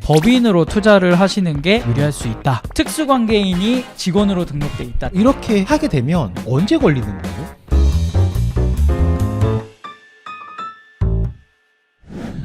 법인으로 투자를 하시는 게 유리할 수 있다. 특수관계인이 직원으로 등록돼 있다. 이렇게 하게 되면 언제 걸리는 거예요?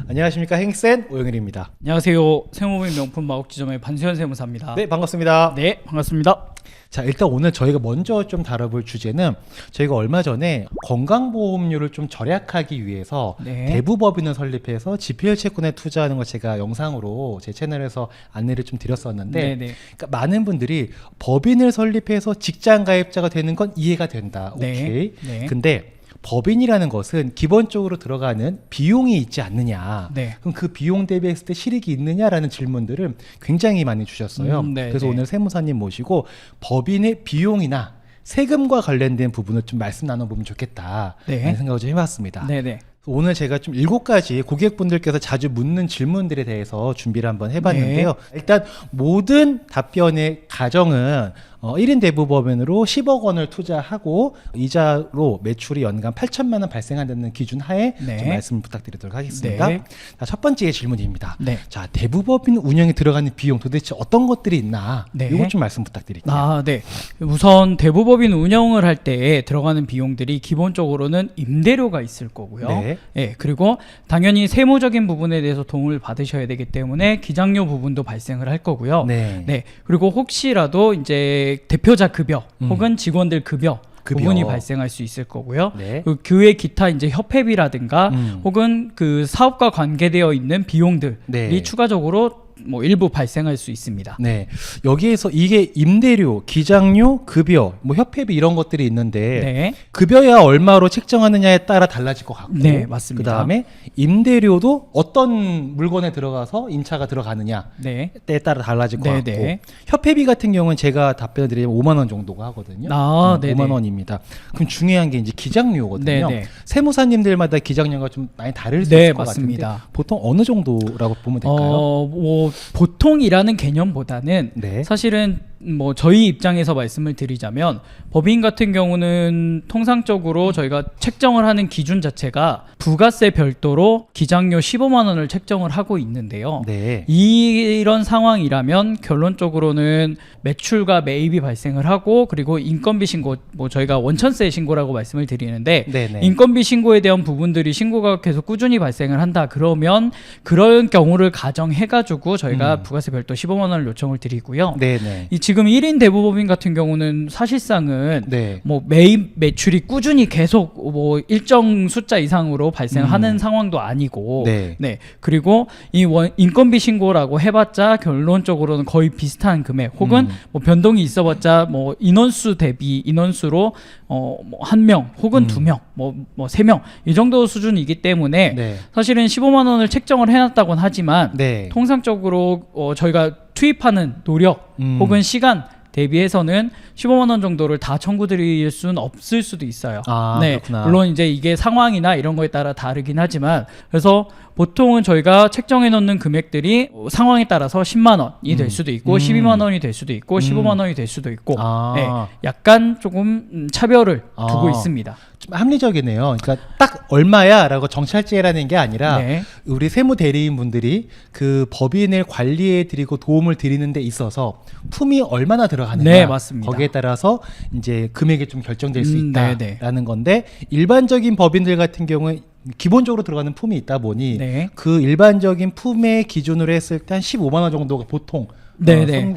안녕하십니까, 행센 오영일입니다. 안녕하세요. 세무법인 명품 마곡지점의 반수현 세무사입니다. 네, 반갑습니다. 네, 반갑습니다. 자, 일단 오늘 저희가 먼저 좀 다뤄볼 주제는 저희가 얼마 전에 건강보험료를 좀 절약하기 위해서 네. 대부법인을 설립해서 GPL 채권에 투자하는 걸 제가 영상으로 제 채널에서 안내를 좀 드렸었는데 네네. 그러니까 많은 분들이 법인을 설립해서 직장 가입자가 되는 건 이해가 된다. 네. 오케이. 네. 근데 법인이라는 것은 기본적으로 들어가는 비용이 있지 않느냐. 네. 그럼 그 비용 대비했을 때 실익이 있느냐라는 질문들을 굉장히 많이 주셨어요. 네, 그래서 네. 오늘 세무사님 모시고 법인의 비용이나 세금과 관련된 부분을 좀 말씀 나눠보면 좋겠다. 네. 라는 생각을 좀 해봤습니다. 네네. 오늘 제가 좀 7가지 고객분들께서 자주 묻는 질문들에 대해서 준비를 한번 해봤는데요. 네. 일단 모든 답변의 가정은 1인 대부법인으로 10억 원을 투자하고 이자로 매출이 연간 8천만 원 발생한다는 기준 하에 네. 좀 말씀 부탁드리도록 하겠습니다. 네. 자, 첫 번째 질문입니다. 네. 자, 대부법인 운영에 들어가는 비용 도대체 어떤 것들이 있나? 네. 이것 좀 말씀 부탁드릴게요. 아, 네. 우선 대부법인 운영을 할 때 들어가는 비용들이 기본적으로는 임대료가 있을 거고요. 네. 예, 그리고 당연히 세무적인 부분에 대해서 도움을 받으셔야 되기 때문에 기장료 부분도 발생을 할 거고요. 네. 네. 그리고 혹시라도 이제 대표자 급여 혹은 직원들 급여 부분이 발생할 수 있을 거고요. 네. 그 외 기타 이제 협회비라든가 혹은 그 사업과 관계되어 있는 비용들이 네. 추가적으로 뭐 일부 발생할 수 있습니다. 네. 여기에서 이게 임대료, 기장료, 급여, 뭐 협회비 이런 것들이 있는데 네. 급여야 얼마로 책정하느냐에 따라 달라질 것 같고 네, 맞습니다. 그다음에 임대료도 어떤 물건에 들어가서 임차가 들어가느냐 네. 때에 따라 달라질 것 네, 같고 네. 협회비 같은 경우는 제가 답변을 드리면 5만 원 정도가 하거든요. 아, 네, 5만 네. 원입니다. 그럼 중요한 게 이제 기장료거든요. 네, 네. 세무사님들마다 기장료가 좀 많이 다를 수 네, 있을 것 맞습니다. 같은데 보통 어느 정도라고 보면 될까요? 뭐 보통이라는 개념보다는 네. 사실은 뭐 저희 입장에서 말씀을 드리자면 법인 같은 경우는 통상적으로 저희가 책정을 하는 기준 자체가 부가세 별도로 기장료 15만 원을 책정을 하고 있는데요. 네. 이런 상황이라면 결론적으로는 매출과 매입이 발생을 하고 그리고 인건비 신고 뭐 저희가 원천세 신고라고 말씀을 드리는데 네네. 인건비 신고에 대한 부분들이 신고가 계속 꾸준히 발생을 한다 그러면 그런 경우를 가정해 가지고 저희가 부가세 별도 15만 원을 요청을 드리고요. 네네. 지금 1인 대부법인 같은 경우는 사실상은 네. 뭐 매입 매출이 꾸준히 계속 뭐 일정 숫자 이상으로 발생하는 상황도 아니고 네. 그리고 이 인건비 신고라고 해봤자 결론적으로는 거의 비슷한 금액 혹은 뭐 변동이 있어봤자 뭐 인원수 대비 인원수로 뭐 1명 혹은 2명 뭐 3명 이 정도 수준이기 때문에 네. 사실은 15만 원을 책정을 해놨다곤 하지만 네. 통상적으로 저희가 투입하는 노력 혹은 시간 대비해서는 15만 원 정도를 다 청구드릴 수는 없을 수도 있어요. 아, 네, 그렇구나. 물론 이제 이게 상황이나 이런 거에 따라 다르긴 하지만 그래서 보통은 저희가 책정해 놓는 금액들이 상황에 따라서 10만 원이 될 수도 있고 12만 원이 될 수도 있고 15만 원이 될 수도 있고 아. 네, 약간 조금 차별을 두고 있습니다. 좀 합리적이네요. 그러니까 딱 얼마야라고 정찰제라는 게 아니라 네. 우리 세무 대리인 분들이 그 법인을 관리해 드리고 도움을 드리는 데 있어서 품이 얼마나 들어가느냐 네, 맞습니다. 거기에 따라서 이제 금액이 좀 결정될 수 네, 있다라는 건데 일반적인 법인들 같은 경우에 기본적으로 들어가는 품이 있다 보니 네. 그 일반적인 품의 기준으로 했을 때 한 15만 원 정도가 보통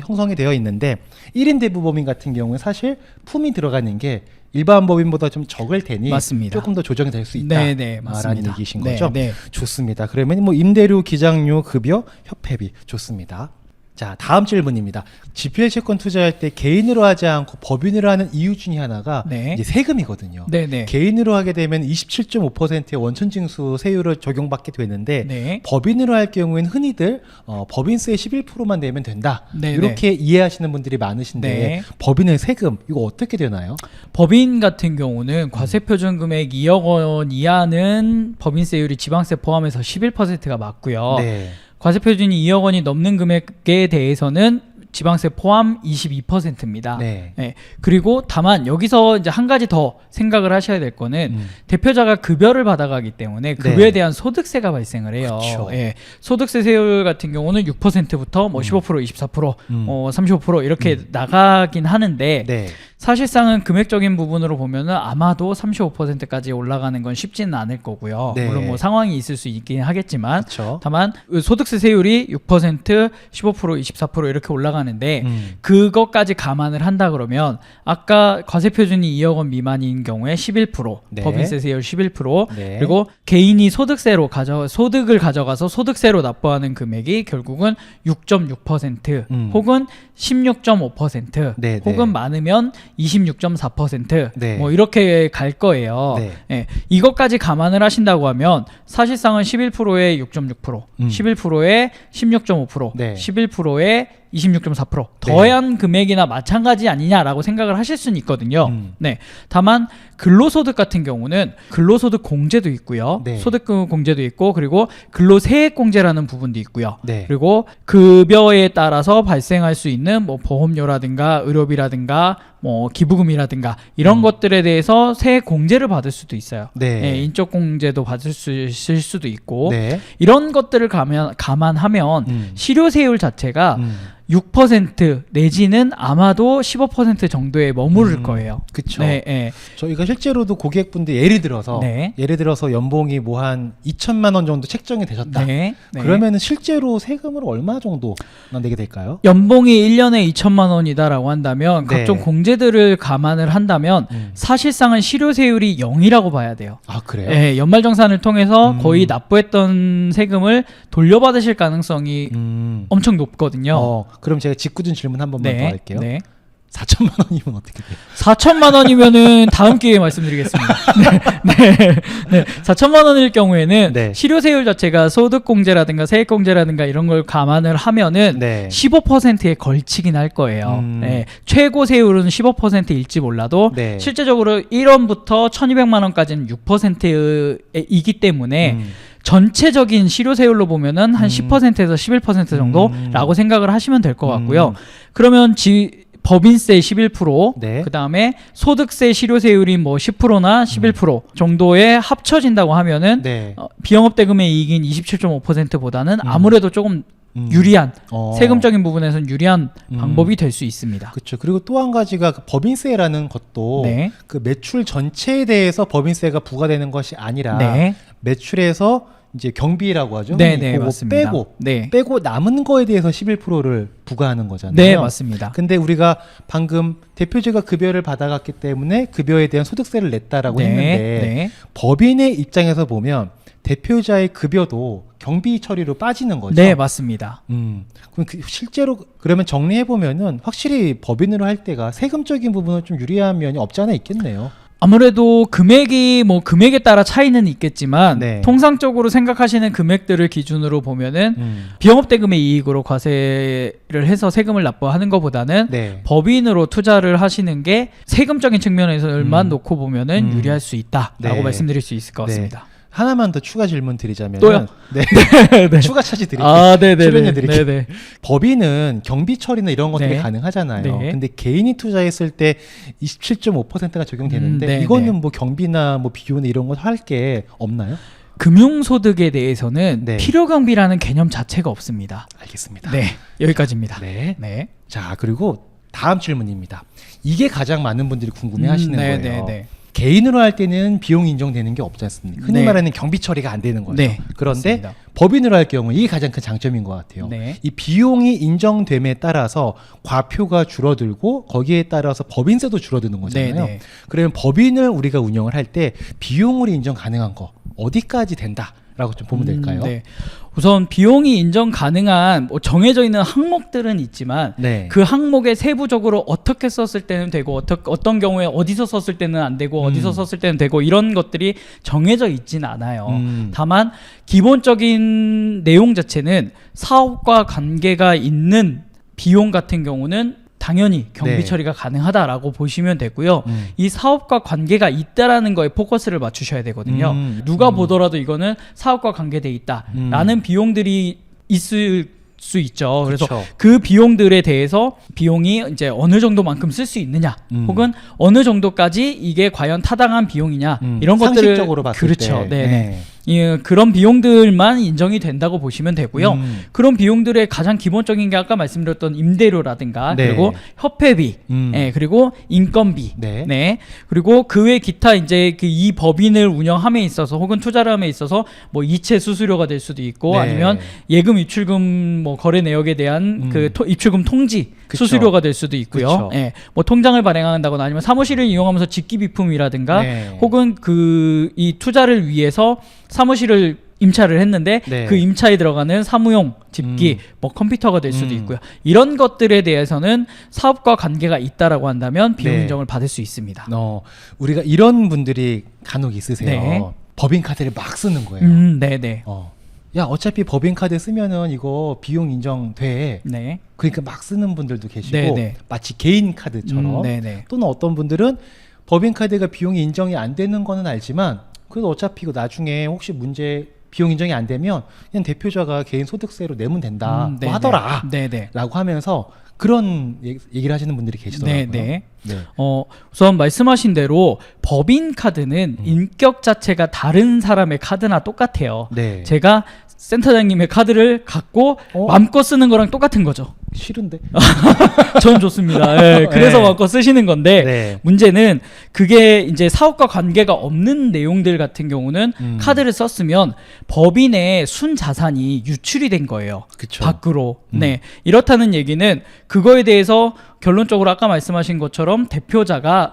형성이 되어 있는데 1인 대부법인 같은 경우에 사실 품이 들어가는 게 일반 법인보다 좀 적을 테니 맞습니다. 조금 더 조정이 될 수 있다. 네네, 라는 맞습니다. 얘기신 네, 거죠? 네. 좋습니다. 그러면 뭐 임대료, 기장료, 급여, 협회비 좋습니다. 자, 다음 질문입니다. GPL 채권 투자할 때 개인으로 하지 않고 법인으로 하는 이유 중에 하나가 네. 이제 세금이거든요. 네네. 개인으로 하게 되면 27.5%의 원천징수 세율을 적용받게 되는데 네. 법인으로 할 경우에는 흔히들 법인세 11%만 내면 된다. 네네. 이렇게 이해하시는 분들이 많으신데 네. 법인의 세금 이거 어떻게 되나요? 법인 같은 경우는 과세표준 금액 2억 원 이하는 법인세율이 지방세 포함해서 11%가 맞고요. 네. 과세표준이 2억 원이 넘는 금액에 대해서는 지방세 포함 22%입니다. 네. 예. 그리고 다만 여기서 이제 한 가지 더 생각을 하셔야 될 거는 대표자가 급여를 받아가기 때문에 급여에 네. 대한 소득세가 발생을 해요. 그쵸. 예. 소득세 세율 같은 경우는 6%부터 뭐 15%, 24%, 35% 이렇게 나가긴 하는데 네. 사실상은 금액적인 부분으로 보면은 아마도 35%까지 올라가는 건 쉽지는 않을 거고요. 네. 물론 뭐 상황이 있을 수 있긴 하겠지만 그쵸. 다만 소득세 세율이 6%, 15%, 24% 이렇게 올라가는데 그것까지 감안을 한다 그러면 아까 과세 표준이 2억 원 미만인 경우에 11%, 네. 법인세 세율 11%, 네. 그리고 개인이 소득을 가져가서 소득세로 납부하는 금액이 결국은 6.6% 혹은 16.5% 네, 혹은 네. 많으면 26.4% 네. 뭐 이렇게 갈 거예요. 네. 예, 이것까지 감안을 하신다고 하면 사실상은 11%에 6.6%, 11%에 16.5%, 네. 11%에 26.4% 더한 금액이나 마찬가지 아니냐라고 생각을 하실 수는 있거든요. 네. 다만 근로소득 같은 경우는 근로소득 공제도 있고요. 네. 소득 공제도 있고 그리고 근로세액 공제라는 부분도 있고요. 네. 그리고 급여에 따라서 발생할 수 있는 뭐 보험료라든가 의료비라든가 뭐 기부금이라든가 이런 것들에 대해서 세액 공제를 받을 수도 있어요. 네. 예, 인적 공제도 받을 수 있을 수도 있고 네. 이런 것들을 감안하면 실효세율 자체가 6% 내지는 아마도 15% 정도에 머무를 거예요. 그쵸. 네, 네. 저희가 실제로도 고객분들 예를 들어서 네. 연봉이 뭐 한 2천만 원 정도 책정이 되셨다. 네, 네. 그러면은 실제로 세금을 얼마 정도 내게 될까요? 연봉이 1년에 2천만 원이다라고 한다면 네. 각종 공제들을 감안을 한다면 사실상은 실효세율이 0이라고 봐야 돼요. 아, 그래요? 예, 연말정산을 통해서 거의 납부했던 세금을 돌려받으실 가능성이 엄청 높거든요. 그럼 제가 짓궂은 질문 한 번만 더 할게요. 네. 4천만 원이면 어떻게 돼요? 4천만 원이면은 다음 기회에 말씀드리겠습니다. 네. 4천만 원일 경우에는 네. 실효세율 자체가 소득공제라든가 세액공제라든가 이런 걸 감안을 하면은 네. 15%에 걸치긴 할 거예요. 네. 최고 세율은 15%일지 몰라도 네. 실제적으로 1원부터 1200만 원까지는 6%이기 때문에 전체적인 실효세율로 보면은 한 10%에서 11% 정도라고 생각을 하시면 될 것 같고요. 그러면 법인세 11%, 네. 그 다음에 소득세 실효세율이 뭐 10%나 11% 정도에 합쳐진다고 하면은 네. 비영업 대금의 이익인 27.5%보다는 아무래도 조금 유리한 세금적인 부분에서는 유리한 방법이 될 수 있습니다. 그렇죠. 그리고 또 한 가지가 그 법인세라는 것도 네. 그 매출 전체에 대해서 법인세가 부과되는 것이 아니라 네. 매출에서 이제 경비라고 하죠. 네, 네, 그거 맞습니다. 빼고 네. 남은 거에 대해서 11%를 부과하는 거잖아요. 네, 맞습니다. 근데 우리가 방금 대표자가 급여를 받아갔기 때문에 급여에 대한 소득세를 냈다라고 네, 했는데 네. 법인의 입장에서 보면 대표자의 급여도 경비 처리로 빠지는 거죠. 네, 맞습니다. 그럼 실제로 그러면 정리해 보면은 확실히 법인으로 할 때가 세금적인 부분은 좀 유리한 면이 없지 않아 있겠네요. 아무래도 금액에 따라 차이는 있겠지만 네. 통상적으로 생각하시는 금액들을 기준으로 보면은 비영업 대금의 이익으로 과세를 해서 세금을 납부하는 것보다는 네. 법인으로 투자를 하시는 게 세금적인 측면에서만 놓고 보면은 유리할 수 있다라고 네. 말씀드릴 수 있을 것 같습니다. 하나만 더 추가 질문 드리자면 또요? 네. 네. 추가 차지 드릴게요. 아, 네, 네, 출연료 네. 드릴게요. 네, 네. 법인은 경비 처리나 이런 것들이 네. 가능하잖아요. 네. 근데 개인이 투자했을 때 27.5%가 적용되는데 네, 이거는 네. 뭐 경비나 뭐 비용이나 이런 거 할 게 없나요? 금융소득에 대해서는 네. 필요경비라는 개념 자체가 없습니다. 알겠습니다. 네, 여기까지입니다. 네. 네. 자, 그리고 다음 질문입니다. 이게 가장 많은 분들이 궁금해 하시는 네, 거예요. 네, 네. 개인으로 할 때는 비용이 인정되는 게 없지 않습니까? 흔히 네. 말하는 경비 처리가 안 되는 거죠. 네, 그런데 맞습니다. 법인으로 할 경우 이게 가장 큰 장점인 것 같아요. 네. 이 비용이 인정됨에 따라서 과표가 줄어들고 거기에 따라서 법인세도 줄어드는 거잖아요. 네, 네. 그러면 법인을 우리가 운영을 할 때 비용으로 인정 가능한 거 어디까지 된다라고 좀 보면 될까요? 네. 우선 비용이 인정 가능한 뭐 정해져 있는 항목들은 있지만 네. 그 항목에 세부적으로 어떻게 썼을 때는 되고 어떤 경우에 어디서 썼을 때는 안 되고 어디서 썼을 때는 되고 이런 것들이 정해져 있진 않아요. 다만 기본적인 내용 자체는 사업과 관계가 있는 비용 같은 경우는 당연히 경비 네. 처리가 가능하다라고 보시면 되고요. 이 사업과 관계가 있다라는 거에 포커스를 맞추셔야 되거든요. 누가 보더라도 이거는 사업과 관계돼 있다라는 비용들이 있을 수 있죠. 그래서 그쵸. 그 비용들에 대해서 비용이 이제 어느 정도만큼 쓸 수 있느냐, 혹은 어느 정도까지 이게 과연 타당한 비용이냐 이런 것들을 상식적으로 봤을 그렇죠. 때. 네. 예, 그런 비용들만 인정이 된다고 보시면 되고요. 그런 비용들의 가장 기본적인 게 아까 말씀드렸던 임대료라든가 네. 그리고 협회비, 예, 그리고 인건비, 네. 그리고 그 외 기타 이제 그 이 법인을 운영함에 있어서 혹은 투자를 함에 있어서 뭐 이체 수수료가 될 수도 있고 네. 아니면 예금 입출금 뭐 거래 내역에 대한 그 입출금 통지 그쵸. 수수료가 될 수도 있고요. 그쵸. 예, 뭐 통장을 발행한다거나 아니면 사무실을 이용하면서 직기 비품이라든가 네. 혹은 그 이 투자를 위해서 사무실을 임차를 했는데 네. 그 임차에 들어가는 사무용 집기, 뭐 컴퓨터가 될 수도 있고요. 이런 것들에 대해서는 사업과 관계가 있다라고 한다면 비용 네. 인정을 받을 수 있습니다. 우리가 이런 분들이 간혹 있으세요. 네. 법인카드를 막 쓰는 거예요. 네네. 야, 어차피 법인카드 쓰면은 이거 비용 인정돼. 네. 그러니까 막 쓰는 분들도 계시고 네네. 마치 개인 카드처럼 네네. 또는 어떤 분들은 법인카드가 비용이 인정이 안 되는 거는 알지만 그래도 어차피 이거 나중에 혹시 비용 인정이 안 되면 그냥 대표자가 개인 소득세로 내면 된다 뭐 하더라 네네. 라고 하면서 그런 얘기를 하시는 분들이 계시더라고요. 네네. 네. 우선 말씀하신 대로 법인 카드는 인격 자체가 다른 사람의 카드나 똑같아요. 네. 제가 센터장님의 카드를 갖고 마음껏 쓰는 거랑 똑같은 거죠. 싫은데? 전 좋습니다. 네, 그래서 네. 마음껏 쓰시는 건데 네. 문제는 그게 이제 사업과 관계가 없는 내용들 같은 경우는 카드를 썼으면 법인의 순자산이 유출이 된 거예요. 그쵸. 밖으로. 네. 이렇다는 얘기는 그거에 대해서 결론적으로 아까 말씀하신 것처럼 대표자가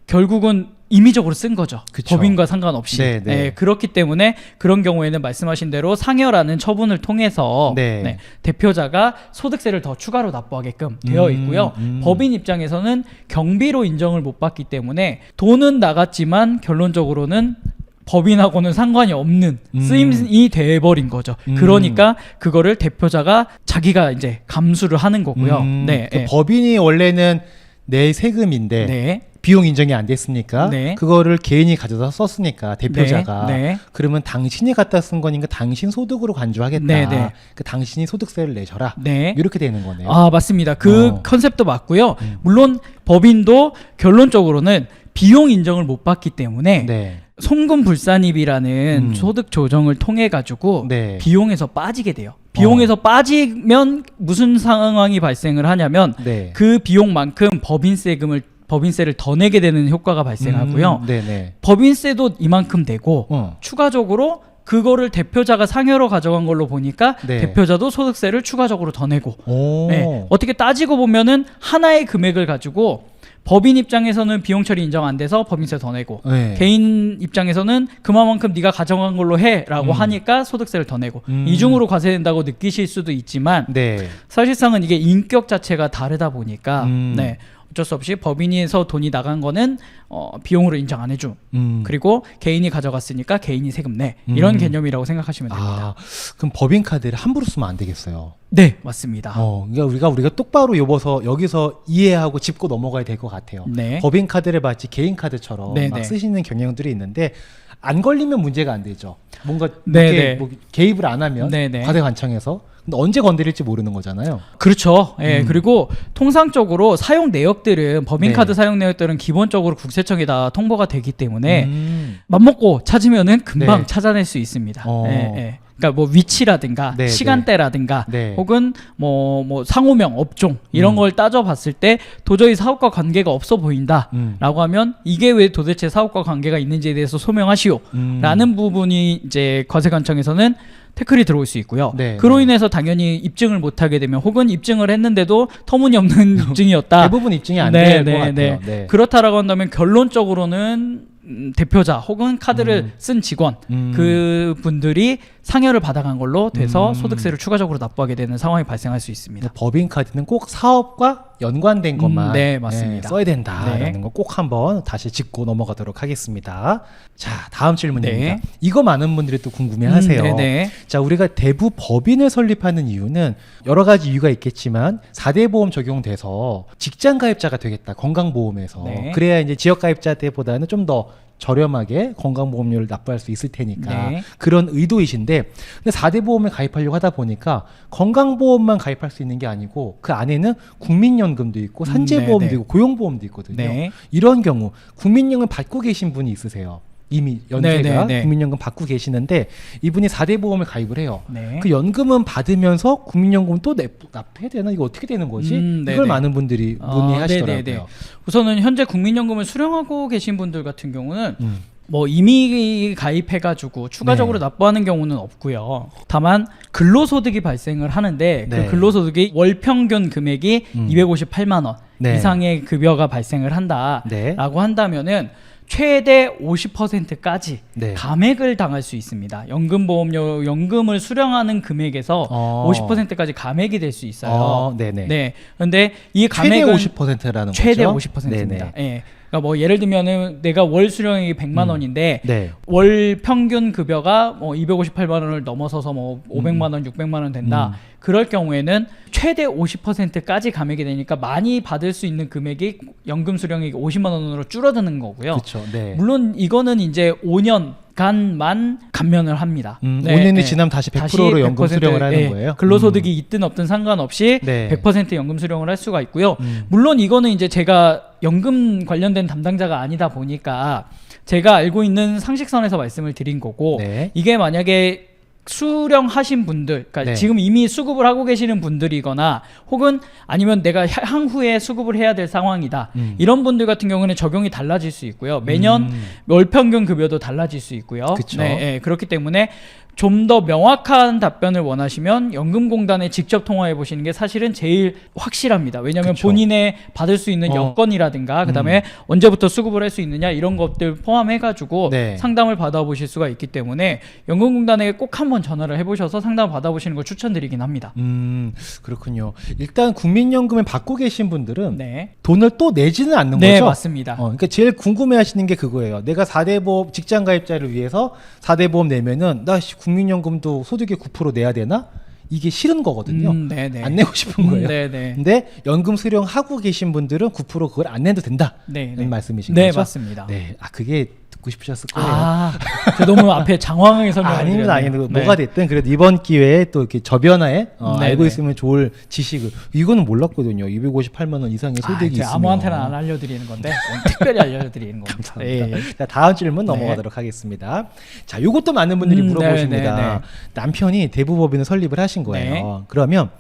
결국은 임의적으로 쓴 거죠. 그쵸. 법인과 상관없이. 네, 네. 네, 그렇기 때문에 그런 경우에는 말씀하신 대로 상여라는 처분을 통해서 네. 대표자가 소득세를 더 추가로 납부하게끔 되어 있고요. 법인 입장에서는 경비로 인정을 못 받기 때문에 돈은 나갔지만 결론적으로는 법인하고는 상관이 없는 쓰임이 돼버린 거죠. 그러니까 그거를 대표자가 자기가 이제 감수를 하는 거고요. 네, 그 법인이 원래는 내 세금인데 네. 비용 인정이 안 됐으니까 네. 그거를 개인이 가져다 썼으니까 대표자가 네. 그러면 당신이 갖다 쓴 거니까 당신 소득으로 간주하겠다. 네. 그 당신이 소득세를 내셔라. 네. 이렇게 되는 거네요. 아, 맞습니다. 그 컨셉도 맞고요. 물론 법인도 결론적으로는 비용 인정을 못 받기 때문에 네. 송금불산입이라는 소득 조정을 통해 가지고 네. 비용에서 빠지게 돼요. 비용에서 빠지면 무슨 상황이 발생을 하냐면 네. 그 비용만큼 법인세를 더 내게 되는 효과가 발생하고요. 네네. 법인세도 이만큼 되고 추가적으로 그거를 대표자가 상여로 가져간 걸로 보니까 네. 대표자도 소득세를 추가적으로 더 내고 오. 네. 어떻게 따지고 보면은 하나의 금액을 가지고 법인 입장에서는 비용 처리 인정 안 돼서 법인세 더 내고 네. 개인 입장에서는 그만큼 네가 가져간 걸로 해라고 하니까 소득세를 더 내고 이중으로 과세된다고 느끼실 수도 있지만 네. 사실상은 이게 인격 자체가 다르다 보니까 네. 어쩔 수 없이 법인에서 돈이 나간 거는 비용으로 인정 안 해줘. 그리고 개인이 가져갔으니까 개인이 세금 내. 이런 개념이라고 생각하시면 됩니다. 그럼 법인카드를 함부로 쓰면 안 되겠어요. 네, 맞습니다. 그러니까 우리가 똑바로 여기서 이해하고 짚고 넘어가야 될 것 같아요. 네. 법인카드를 마치 개인카드처럼 네, 막 네. 쓰시는 경향들이 있는데 안 걸리면 문제가 안 되죠. 뭔가 네, 이렇게 네. 뭐 개입을 안 하면 네, 네. 과세관청에서 근데 언제 건드릴지 모르는 거잖아요. 그렇죠. 예, 그리고 통상적으로 사용 내역들은 법인카드 네. 사용 내역들은 기본적으로 국세청에다 통보가 되기 때문에 맘먹고 찾으면은 금방 네. 찾아낼 수 있습니다. 어. 예. 그러니까 뭐 위치라든가 네, 시간대라든가 네. 혹은 뭐 상호명, 업종 이런 걸 따져봤을 때 도저히 사업과 관계가 없어 보인다라고 하면 이게 왜 도대체 사업과 관계가 있는지에 대해서 소명하시오라는 부분이 이제 과세관청에서는 태클이 들어올 수 있고요. 네, 그로 인해서 당연히 입증을 못하게 되면 혹은 입증을 했는데도 터무니없는 입증이었다. 대부분 입증이 안 될 것 같아요. 네. 그렇다라고 한다면 결론적으로는 대표자 혹은 카드를 쓴 직원 그 분들이 상여를 받아간 걸로 돼서 소득세를 추가적으로 납부하게 되는 상황이 발생할 수 있습니다. 법인카드는 꼭 사업과 연관된 것만 네, 맞습니다. 써야 된다라는 네. 거 꼭 한번 다시 짚고 넘어가도록 하겠습니다. 자, 다음 질문입니다. 네. 이거 많은 분들이 또 궁금해하세요. 네네. 자, 우리가 대부 법인을 설립하는 이유는 여러 가지 이유가 있겠지만 4대 보험 적용돼서 직장 가입자가 되겠다. 건강보험에서. 네. 그래야 이제 지역 가입자 때보다는 좀 더 저렴하게 건강보험료를 납부할 수 있을 테니까 네. 그런 의도이신데, 근데 4대 보험에 가입하려고 하다 보니까 건강보험만 가입할 수 있는 게 아니고 그 안에는 국민연금도 있고 산재보험도 네, 네. 있고 고용보험도 있거든요. 네. 이런 경우 국민연금 받고 계신 분이 있으세요. 이미 연세가 네. 국민연금 받고 계시는데 이분이 4대 보험을 가입을 해요. 네. 그 연금은 받으면서 국민연금 또 납해야 되나? 이거 어떻게 되는 거지? 네네. 이걸 많은 분들이 문의하시더라고요. 네네네. 우선은 현재 국민연금을 수령하고 계신 분들 같은 경우는 뭐 이미 가입해가지고 추가적으로 네. 납부하는 경우는 없고요. 다만 근로소득이 발생을 하는데 네. 그 근로소득이 월 평균 금액이 258만 원 네. 이상의 급여가 발생을 한다라고 네. 한다면은 최대 50%까지 네. 감액을 당할 수 있습니다. 연금보험료, 연금을 수령하는 금액에서 50%까지 감액이 될 수 있어요. 네네. 네. 근데 이 최대 감액은 50%라는 최대 거죠? 50%입니다. 네네. 예. 그러니까 뭐 예를 들면은 내가 월 수령액이 100만 원인데 네. 월 평균 급여가 뭐 258만 원을 넘어서서 뭐 500만 원, 600만 원 된다. 그럴 경우에는 최대 50%까지 감액이 되니까 많이 받을 수 있는 금액이 연금 수령액이 50만 원으로 줄어드는 거고요. 그렇죠. 네. 물론 이거는 이제 5년간만 감면을 합니다. 5년이 지나면 다시 100%로 연금 100%, 수령을 하는 거예요? 근로소득이 있든 없든 상관없이 네. 100% 연금 수령을 할 수가 있고요. 물론 이거는 이제 제가 연금 관련된 담당자가 아니다 보니까 제가 알고 있는 상식선에서 말씀을 드린 거고, 네. 이게 만약에 수령하신 분들, 그러니까 네. 지금 이미 수급을 하고 계시는 분들이거나 혹은 아니면 내가 향후에 수급을 해야 될 상황이다. 이런 분들 같은 경우는 적용이 달라질 수 있고요. 매년 월 평균 급여도 달라질 수 있고요. 그쵸. 네, 네, 그렇기 때문에 좀 더 명확한 답변을 원하시면 연금공단에 직접 통화해 보시는 게 사실은 제일 확실합니다. 왜냐하면 그쵸. 본인의 받을 수 있는 여건이라든가 그다음에 언제부터 수급을 할 수 있느냐 이런 것들 포함해 가지고 네. 상담을 받아보실 수가 있기 때문에 연금공단에 꼭 한번 전화를 해보셔서 상담 받아보시는 걸 추천드리긴 합니다. 그렇군요. 일단 국민연금을 받고 계신 분들은 네, 돈을 또 내지는 않는 네 거죠? 맞습니다. 그러니까 제일 궁금해하시는 게 그거예요. 내가 4대 보험 직장 가입자를 위해서 4대 보험 내면은 나 국민연금도 소득의 9% 내야 되나? 이게 싫은 거거든요. 네네. 안 내고 싶은 거예요. 네네. 근데 연금 수령하고 계신 분들은 9% 그걸 안 내도 된다는 네. 말씀이신 네, 거죠? 맞습니다. 네, 그게 듣고 싶으셨을 거예요. 저 너무 앞에 장황하게 설명을 아닙니다, 드렸네요. 아닙니다. 뭐가 됐든 그래도 이번 기회에 또 이렇게 저변화에 알고 네네. 있으면 좋을 지식을, 이거는 몰랐거든요. 258만 원 이상의 소득이 있으면. 아무한테나 안 알려드리는 건데 오늘 특별히 알려드리는 겁니다. 감사합니다. 예. 자, 다음 질문 넘어가도록 하겠습니다. 자, 요것도 많은 분들이 물어보십니다. 네. 남편이 대부법인을 설립을 하신 거예요. 네. 그러면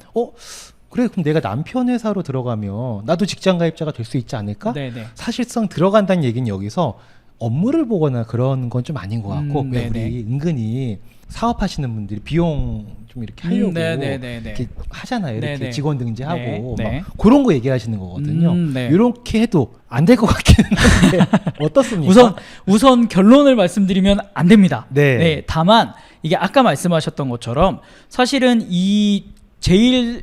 그래, 그럼 내가 남편 회사로 들어가면 나도 직장 가입자가 될 수 있지 않을까? 네네. 사실상 들어간다는 얘기는 여기서 업무를 보거나 그런 건 좀 아닌 것 같고, 왜 네네. 우리 은근히 사업하시는 분들이 비용 좀 이렇게 하려고 네네네네. 이렇게 하잖아요. 이렇게 네네. 직원 등재하고 네. 막 그런 거 얘기하시는 거거든요. 네. 이렇게 해도 안 될 것 같기는 한데 어떻습니까? 우선 결론을 말씀드리면 안 됩니다. 네. 다만 이게 아까 말씀하셨던 것처럼 사실은 이 제일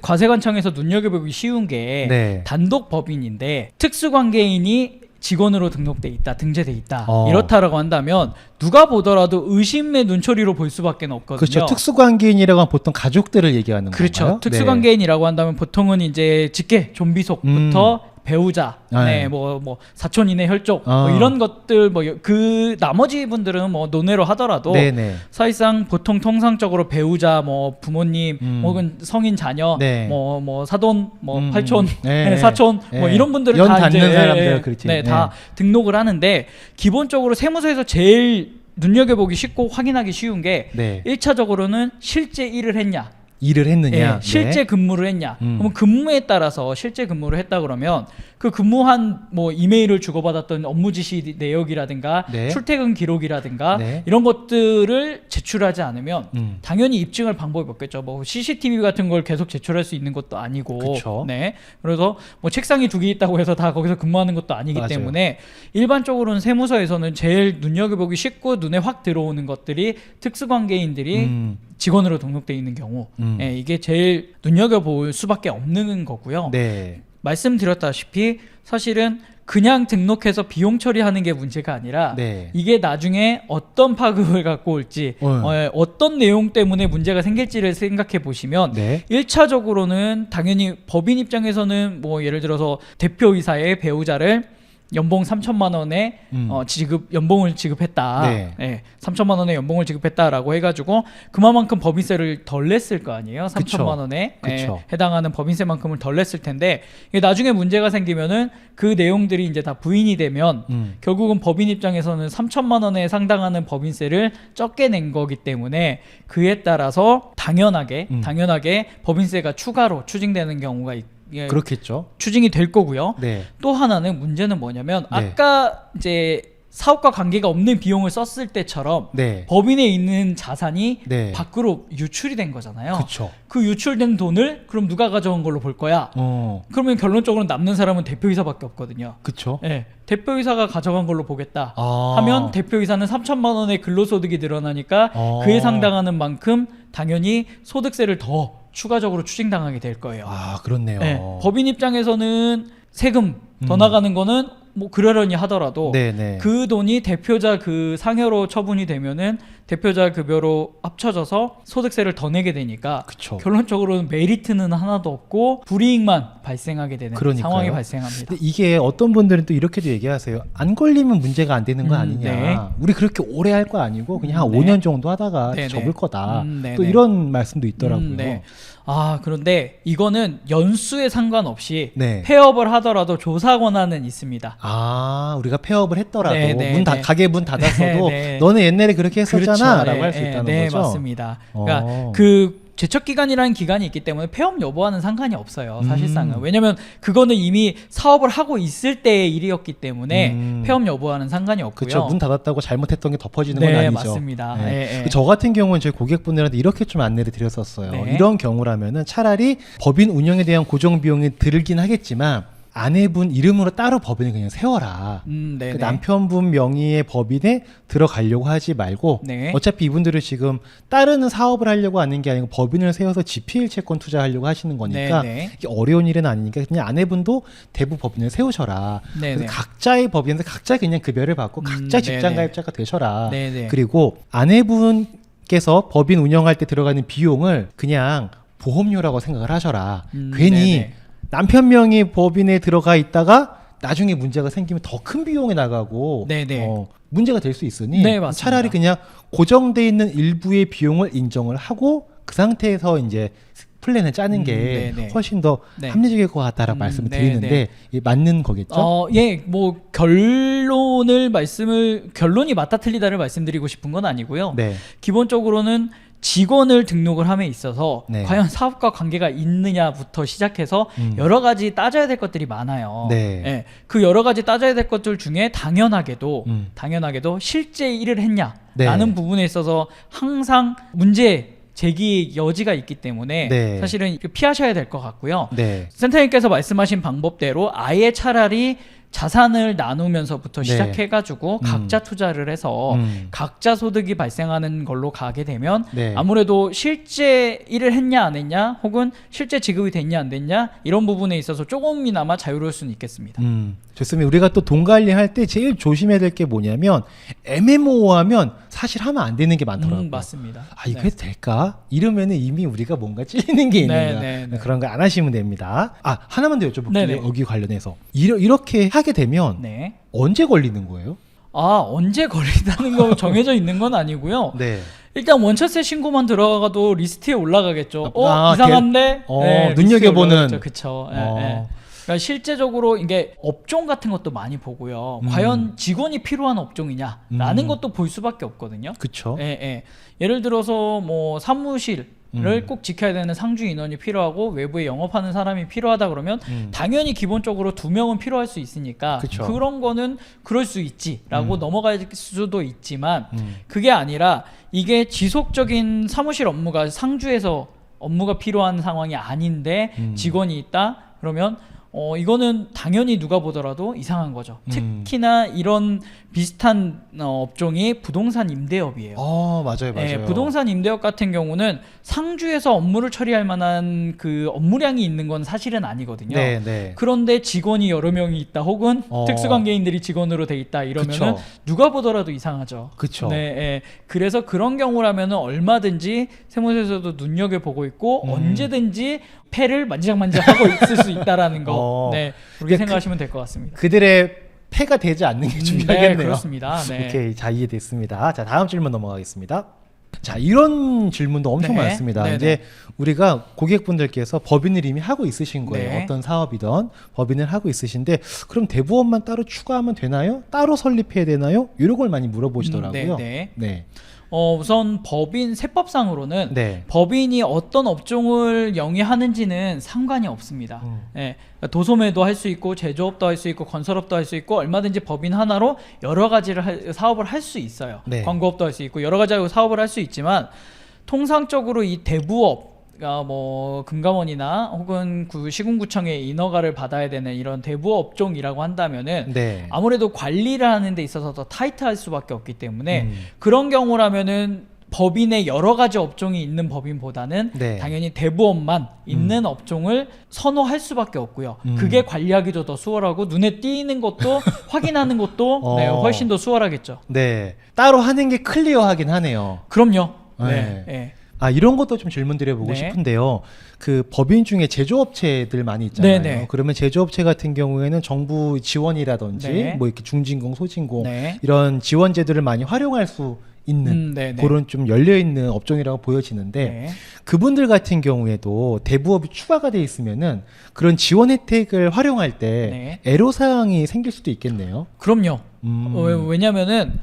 과세관청에서 눈여겨보기 쉬운 게 네. 단독 법인인데 특수관계인이 직원으로 등록돼 있다, 등재돼 있다 어. 이렇다라고 한다면 누가 보더라도 의심의 눈초리로 볼 수밖에 없거든요. 그렇죠. 특수관계인이라고 하면 보통 가족들을 얘기하는 그렇죠. 건가요? 특수관계인이라고 한다면 보통은 이제 직계, 좀비속부터 배우자, 네. 뭐 사촌 이내 혈족 뭐 이런 것들 그 나머지 분들은 뭐 논외로 하더라도 네네. 사실상 보통 통상적으로 배우자, 뭐 부모님, 혹은 성인 자녀, 네. 뭐 사돈, 뭐 팔촌, 네. 사촌, 네. 뭐 이런 분들은 연 다 닿는 이제 사람들, 그렇지. 네, 다 등록을 하는데 기본적으로 세무서에서 제일 눈여겨보기 쉽고 확인하기 쉬운 게 네. 1차적으로는 실제 일을 했냐. 일을 했느냐. 실제 근무를 했냐. 그러면 근무에 따라서 실제 근무를 했다 그러면 그 근무한 뭐 이메일을 주고받았던 업무 지시 내역이라든가 네. 출퇴근 기록이라든가 네. 이런 것들을 제출하지 않으면 음. 당연히 입증할 방법이 없겠죠. 뭐 CCTV 같은 걸 계속 제출할 수 있는 것도 아니고. 그쵸. 네. 그래서 뭐 책상이 2개 있다고 해서 다 거기서 근무하는 것도 아니기 맞아요. 때문에 일반적으로는 세무서에서는 제일 눈여겨보기 쉽고 눈에 확 들어오는 것들이 특수관계인들이 직원으로 등록돼 있는 경우, 이게 제일 눈여겨볼 수밖에 없는 거고요. 네. 말씀드렸다시피 사실은 그냥 등록해서 비용 처리하는 게 문제가 아니라 네. 이게 나중에 어떤 파급을 갖고 올지 어떤 내용 때문에 문제가 생길지를 생각해 보시면 네. 1차적으로는 당연히 법인 입장에서는 뭐 예를 들어서 대표이사의 배우자를 연봉 3천만 원에 연봉을 지급했다. 네. 예, 3천만 원의 연봉을 지급했다라고 해가지고 그만큼 법인세를 덜 냈을 거 아니에요. 3천만 원에 해당하는 법인세만큼을 덜 냈을 텐데 이게 나중에 문제가 생기면은 그 내용들이 이제 다 부인이 되면 결국은 법인 입장에서는 3천만 원에 상당하는 법인세를 적게 낸 거기 때문에 그에 따라서 당연하게 법인세가 추가로 추징되는 경우가 그렇겠죠. 추징이 될 거고요. 네. 또 하나는 문제는 뭐냐면 네. 아까 이제 사업과 관계가 없는 비용을 썼을 때처럼 네. 법인에 있는 자산이 네. 밖으로 유출이 된 거잖아요. 그쵸. 그 유출된 돈을 그럼 누가 가져온 걸로 볼 거야? 그러면 결론적으로 남는 사람은 대표이사밖에 없거든요. 그쵸. 네. 대표이사가 가져간 걸로 보겠다 아. 하면 대표이사는 3천만 원의 근로소득이 늘어나니까 그에 상당하는 만큼 당연히 소득세를 더 추가적으로 추징당하게 될 거예요. 아, 그렇네요. 네. 법인 입장에서는 세금 더 나가는 거는 뭐 그러려니 하더라도 네네. 그 돈이 대표자 그 상여로 처분이 되면은 대표자 급여로 합쳐져서 소득세를 더 내게 되니까 그쵸. 결론적으로는 메리트는 하나도 없고 불이익만 발생하게 되는 그러니까요. 상황이 발생합니다. 근데 이게 어떤 분들은 또 이렇게도 얘기하세요. 안 걸리면 문제가 안 되는 거 아니냐. 네. 우리 그렇게 오래 할 거 아니고 그냥 한 네. 5년 정도 하다가 네네. 접을 거다. 네네. 또 이런 말씀도 있더라고요. 네. 아, 그런데 이거는 연수에 상관없이 네. 폐업을 하더라도 조사 권한은 있습니다. 아, 우리가 폐업을 했더라도 네. 가게 문 닫았어도 네. 너는 옛날에 그렇게 했었잖아 그렇죠. 라고 할 수 있다는 네, 거죠. 맞습니다. 그러니까 그 제척기간이라는 기간이 있기 때문에 폐업 여부와는 상관이 없어요. 사실상은. 왜냐면 그거는 이미 사업을 하고 있을 때의 일이었기 때문에 폐업 여부와는 상관이 없고요. 그렇죠. 문 닫았다고 잘못했던 게 덮어지는 건 네, 아니죠. 맞습니다. 네. 네. 저 같은 경우는 저희 고객분들한테 이렇게 좀 안내를 드렸었어요. 네. 이런 경우라면은 차라리 법인 운영에 대한 고정 비용이 들긴 하겠지만 아내분 이름으로 따로 법인을 그냥 세워라. 그 남편분 명의의 법인에 들어가려고 하지 말고 네. 어차피 이분들은 지금 따르는 사업을 하려고 하는 게 아니고 법인을 세워서 GPL 채권 투자하려고 하시는 거니까 이게 어려운 일은 아니니까 그냥 아내분도 대부 법인을 세우셔라. 그래서 각자의 법인에서 각자 그냥 급여를 받고 각자 직장가입자가 되셔라. 그리고 아내분께서 법인 운영할 때 들어가는 비용을 그냥 보험료라고 생각을 하셔라. 괜히 남편 명의 법인에 들어가 있다가 나중에 문제가 생기면 더 큰 비용이 나가고 문제가 될 수 있으니 차라리 그냥 고정돼 있는 일부의 비용을 인정을 하고 그 상태에서 이제 플랜을 짜는 게 훨씬 더 합리적일 것 같다라는 말씀을 드리는데 이게 맞는 거겠죠? 예, 뭐 결론이 맞다 틀리다를 말씀드리고 싶은 건 아니고요. 기본적으로는 직원을 등록을 함에 있어서 과연 사업과 관계가 있느냐부터 시작해서 여러 가지 따져야 될 것들이 많아요. 예, 그 여러 가지 따져야 될 것들 중에 당연하게도 실제 일을 했냐라는 부분에 있어서 항상 문제 제기 여지가 있기 때문에 사실은 피하셔야 될 것 같고요. 센터님께서 말씀하신 방법대로 아예 차라리 자산을 나누면서부터 시작해가지고 각자 투자를 해서 각자 소득이 발생하는 걸로 가게 되면 아무래도 실제 일을 했냐 안 했냐 혹은 실제 지급이 됐냐 안 됐냐 이런 부분에 있어서 조금이나마 자유로울 수는 있겠습니다. 좋습니다. 우리가 또 돈 관리할 때 제일 조심해야 될 게 뭐냐면 애매모호하면 사실 하면 안 되는 게 많더라고요. 맞습니다. 아, 이거 해도 될까? 이러면은 이미 우리가 뭔가 찔리는 게 있는가 그런 거 안 하시면 됩니다. 아, 하나만 더 여쭤볼게요. 여기 관련해서 이렇게 하게 되면 언제 걸리는 거예요? 아, 언제 걸린다는 거 정해져 있는 건 아니고요. 일단 원천세 신고만 들어가도 리스트에 올라가겠죠. 이상한데? 눈여겨보는. 그렇죠. 그러니까 실제적으로 이게 업종 같은 것도 많이 보고요. 과연 직원이 필요한 업종이냐라는 것도 볼 수밖에 없거든요. 그렇죠. 예를 들어서 뭐 사무실을 꼭 지켜야 되는 상주 인원이 필요하고 외부에 영업하는 사람이 필요하다 그러면 당연히 기본적으로 2명은 필요할 수 있으니까 그런 거는 그럴 수 있지라고 넘어갈 수도 있지만 그게 아니라 이게 지속적인 사무실 업무가 상주에서 업무가 필요한 상황이 아닌데 직원이 있다 그러면 이거는 당연히 누가 보더라도 이상한 거죠. 특히나 이런 비슷한 업종이 부동산 임대업이에요. 맞아요. 부동산 임대업 같은 경우는 상주에서 업무를 처리할 만한 그 업무량이 있는 건 사실은 아니거든요. 그런데 직원이 여러 명이 있다 혹은 특수관계인들이 직원으로 돼 있다 이러면은 누가 보더라도 이상하죠. 그래서 그런 경우라면은 얼마든지 세무서에서도 눈여겨보고 있고 언제든지 폐를 만지작만지작하고 있을 수 있다라는 거 그렇게 생각하시면 될 것 같습니다. 그들의 폐가 되지 않는 게 중요하겠네요. 네, 그렇습니다. 네. 오케이, 자 이해됐습니다. 자 다음 질문 넘어가겠습니다. 자 이런 질문도 엄청 네. 많습니다. 네네. 이제 우리가 고객분들께서 법인을 이미 하고 있으신 거예요. 네. 어떤 사업이든 법인을 하고 있으신데 그럼 대부업만 따로 추가하면 되나요? 따로 설립해야 되나요? 이런 걸 많이 물어보시더라고요. 네. 네. 우선 법인 세법상으로는 네. 법인이 어떤 업종을 영위하는지는 상관이 없습니다. 예, 그러니까 도소매도 할 수 있고 제조업도 할 수 있고 건설업도 할 수 있고 얼마든지 법인 하나로 여러 가지를 사업을 할 수 있어요. 네. 광고업도 할 수 있고 여러 가지 사업을 할 수 있지만 통상적으로 이 대부업 뭐 금감원이나 혹은 그 시군구청의 인허가를 받아야 되는 이런 대부 업종이라고 한다면은 네. 아무래도 관리를 하는 데 있어서 더 타이트할 수밖에 없기 때문에 그런 경우라면은 법인의 여러 가지 업종이 있는 법인보다는 네. 당연히 대부업만 있는 업종을 선호할 수밖에 없고요. 그게 관리하기도 더 수월하고 눈에 띄는 것도 확인하는 것도 네, 훨씬 더 수월하겠죠. 네. 따로 하는 게 클리어하긴 하네요. 그럼요. 네. 네. 네. 아 이런 것도 좀 질문 드려보고 네. 싶은데요. 그 법인 중에 제조업체들 많이 있잖아요. 네네. 그러면 제조업체 같은 경우에는 정부 지원이라든지 네. 뭐 이렇게 중진공, 소진공 네. 이런 지원제도를 많이 활용할 수 있는 네네. 그런 좀 열려 있는 업종이라고 보여지는데 네. 그분들 같은 경우에도 대부업이 추가가 돼 있으면은 그런 지원 혜택을 활용할 때 네. 애로사항이 생길 수도 있겠네요. 그럼요. 왜냐면은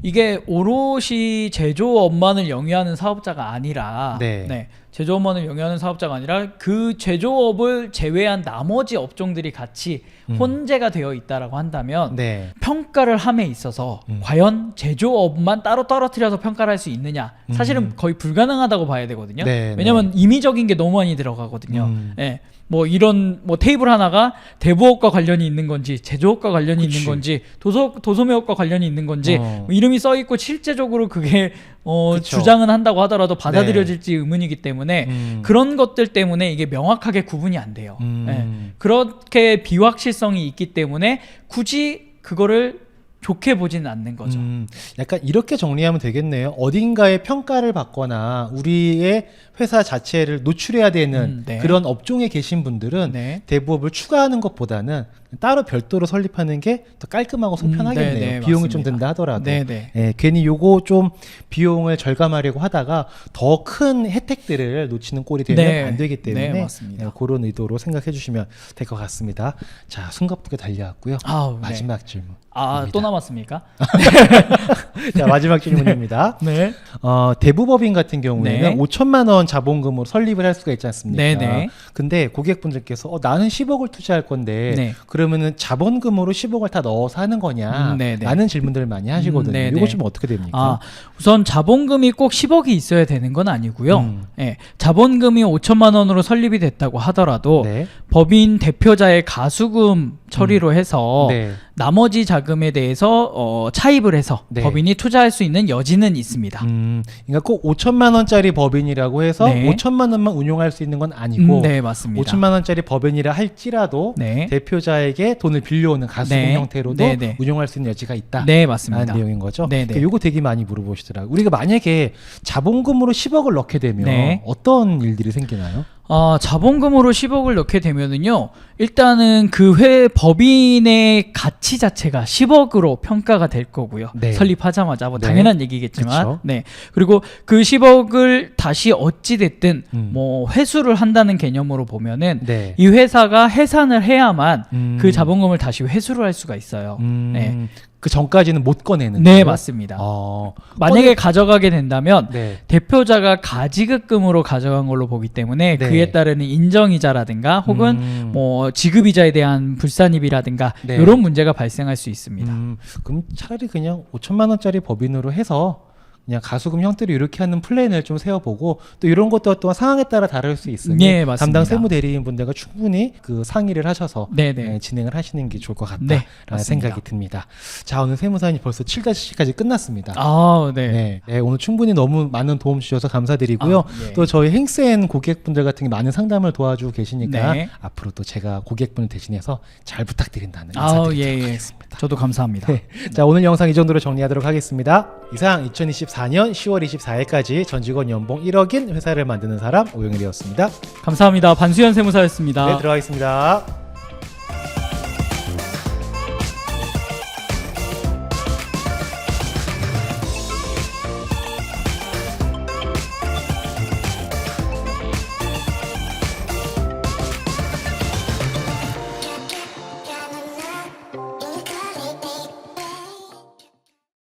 이게 오롯이 제조업만을 영위하는 사업자가 아니라 네. 제조업만을 영위하는 사업자가 아니라 그 제조업을 제외한 나머지 업종들이 같이 혼재가 되어 있다라고 한다면 네. 평가를 함에 있어서 과연 제조업만 따로 떨어뜨려서 평가를 할 수 있느냐 사실은 거의 불가능하다고 봐야 되거든요. 네, 왜냐하면 임의적인 게 너무 많이 들어가거든요. 예. 뭐 이런 뭐 테이블 하나가 대부업과 관련이 있는 건지 제조업과 관련이 그치. 있는 건지 도소매업과 관련이 있는 건지 뭐 이름이 써 있고 실제적으로 그게 그쵸. 주장은 한다고 하더라도 받아들여질지 의문이기 때문에 그런 것들 때문에 이게 명확하게 구분이 안 돼요. 예. 그렇게 비확실성이 있기 때문에 굳이 그거를 좋게 보지는 않는 거죠. 약간 이렇게 정리하면 되겠네요. 어딘가에 평가를 받거나 우리의 회사 자체를 노출해야 되는 네. 그런 업종에 계신 분들은 네. 대부업을 추가하는 것보다는 따로 별도로 설립하는 게 더 깔끔하고 속 편하겠네요. 네, 비용이 좀 맞습니다. 든다 하더라도. 네. 예, 괜히 요거 좀 비용을 절감하려고 하다가 더 큰 혜택들을 놓치는 꼴이 되면 네. 안 되기 때문에 네, 맞습니다. 예, 그런 의도로 생각해 주시면 될 것 같습니다. 자, 숨가쁘게 달려왔고요. 아우, 네. 마지막 질문. 또 남았습니까? 자, 마지막 질문입니다. 네. 대부법인 같은 경우에는 네. 5천만 원 자본금으로 설립을 할 수가 있지 않습니까? 네네. 근데 고객분들께서 나는 10억을 투자할 건데 네. 그러면은 자본금으로 10억을 다 넣어서 하는 거냐? 네네. 라는 질문들을 많이 하시거든요. 네네. 이거 좀 어떻게 됩니까? 우선 자본금이 꼭 10억이 있어야 되는 건 아니고요. 예, 자본금이 5천만 원으로 설립이 됐다고 하더라도 네. 법인 대표자의 가수금 처리로 해서 네. 나머지 자금에 대해서 차입을 해서 네. 법인이 투자할 수 있는 여지는 있습니다. 그러니까 꼭 5천만 원짜리 법인이라고 해서 네. 5천만 원만 운용할 수 있는 건 아니고 네, 맞습니다. 5천만 원짜리 법인이라 할지라도 네. 대표자에게 돈을 빌려오는 가수금 네. 형태로도 네. 운용할 수 있는 여지가 있다. 네, 맞습니다. 라는 내용인 거죠. 네, 네. 그러니까 요거 되게 많이 물어보시더라고요. 우리가 만약에 자본금으로 10억을 넣게 되면 네. 어떤 일들이 생기나요? 자본금으로 10억을 넣게 되면은요, 일단은 법인의 가치 자체가 10억으로 평가가 될 거고요. 네. 설립하자마자 뭐 네. 당연한 얘기겠지만, 그쵸. 네. 그리고 그 10억을 다시 어찌 됐든 뭐 회수를 한다는 개념으로 보면은 네. 이 회사가 해산을 해야만 그 자본금을 다시 회수를 할 수가 있어요. 네. 그 전까지는 못 꺼내는 네, 거예요? 맞습니다. 어. 만약에 가져가게 된다면 네. 대표자가 가지급금으로 가져간 걸로 보기 때문에 네. 그에 따르는 인정이자라든가 혹은 뭐 지급이자에 대한 불산입이라든가 네. 이런 문제가 발생할 수 있습니다. 그럼 차라리 그냥 5천만 원짜리 법인으로 해서 그냥 가수금 형태로 이렇게 하는 플랜을 좀 세워보고 또 이런 것도 또한 상황에 따라 다를 수 있으니 네, 맞습니다. 담당 세무 대리인 분들과 충분히 그 상의를 하셔서 네네. 진행을 하시는 게 좋을 것 같다라는 네, 맞습니다. 생각이 듭니다. 자, 오늘 세무사연이 벌써 7-시까지 끝났습니다. 네. 네, 오늘 충분히 너무 많은 도움 주셔서 감사드리고요. 예. 또 저희 행센 고객분들 같은 게 많은 상담을 도와주고 계시니까 네. 앞으로 또 제가 고객분을 대신해서 잘 부탁드린다는 예. 인사드리도록 하겠습니다. 저도 감사합니다. 네. 자, 오늘 영상 이 정도로 정리하도록 하겠습니다. 이상 2024년 10월 24일까지 전 직원 연봉 1억인 회사를 만드는 사람 오영일이었습니다. 감사합니다. 반수현 세무사였습니다. 네, 들어가겠습니다.